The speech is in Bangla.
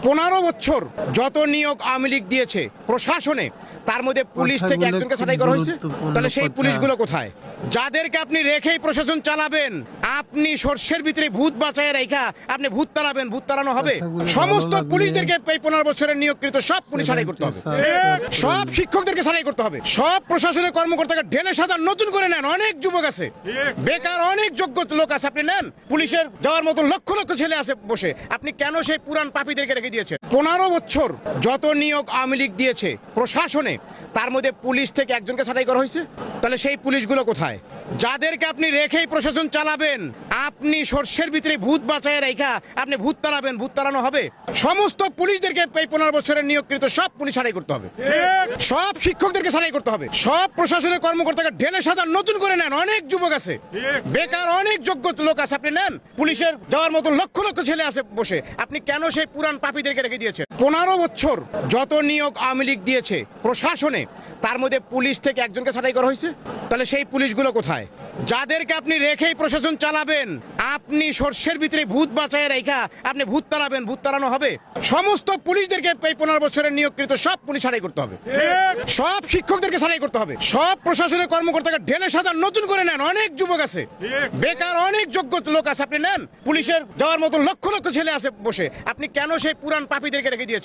15 বছর যত নিয়োগ আওয়ামী লীগ দিয়েছে প্রশাসনে, তার মধ্যে পুলিশ থেকে একজনকে ছাঁটাই করা হয়েছে। তাহলে সেই পুলিশগুলো কোথায়? যাদেরকে আপনি রেখেই প্রশাসন চালাবেন, আপনি সর্ষের ভিতরে ভূত বাঁচায় রেখা আপনি ভূত তাড়াবেন, ভূত তাড়ানো হবে। সমস্ত পুলিশদেরকে এই 15 বছরের নিয়োগকৃত সব পুলিশ ছাঁটাই করতে হবে, সব শিক্ষকদেরকে ছাঁটাই করতে হবে, সব প্রশাসনের কর্মকর্তাকে ঢেলে সাদা নতুন করে নেন। অনেক যুবক আছে বেকার, অনেক যোগ্য লোক আছে, আপনি নেন। পুলিশের যাওয়ার মতো লক্ষ লক্ষ ছেলে আছে বসে, আপনি কেন সেই পুরান পাপীদেরকে রেখে দিয়েছেন? 15 বছর যত নিয়োগ আওয়ামী লীগ দিয়েছে প্রশাসনে, তার মধ্যে পুলিশ থেকে একজনকে ছাঁটাই করা হয়েছে। তাহলে সেই পুলিশগুলো কোথায়? যাদেরকে আপনি রেখেই প্রশাসন চালাবেন, আপনি সর্ষের ভিতরে ভূত বাঁচায় রেখা আপনি ভূত তাড়াবেন, ভূত তাড়ানো হবে। সমস্ত পুলিশদেরকে এই 15 বছরের নিয়োগকৃত সব পুলিশ ছাঁটাই করতে হবে, সব শিক্ষকদেরকে ছাঁটাই করতে হবে, সব প্রশাসনের কর্মকর্তাকে ঢেলে সাদা নতুন করে নেন। অনেক যুবক আছে বেকার, অনেক যোগ্য লোক আছে, আপনি নেন। পুলিশের যাওয়ার মতো লক্ষ লক্ষ ছেলে আছে বসে, আপনি কেন সেই পুরান পাপীদেরকে রেখে দিয়েছেন? 15 বছর যত নিয়োগ আওয়ামী লীগ দিয়েছে প্রশাসনে, তার মধ্যে পুলিশ থেকে একজনকে ছাঁটাই করা হয়েছে। তাহলে সেই পুলিশগুলো কোথায়? যাদেরকে আপনি রেখেই প্রশাসন চালাবেন, আপনি সর্ষের ভিতরে ভূত বাঁচায় রেখা আপনি ভূত তাড়াবেন, ভূত তাড়ানো হবে। সমস্ত পুলিশদেরকে এই 15 বছরের নিয়োগকৃত সব পুলিশ ছাঁটাই করতে হবে, সব শিক্ষকদেরকে ছাঁটাই করতে হবে, সব প্রশাসনের কর্মকর্তাকে ঢেলে সাদা নতুন করে নেন। অনেক যুবক আছে বেকার, অনেক যোগ্য লোক আছে, আপনি নেন। পুলিশের যাওয়ার মতো লক্ষ লক্ষ ছেলে আছে বসে, আপনি কেন সেই পুরান পাপীদেরকে রেখে দিয়েছেন?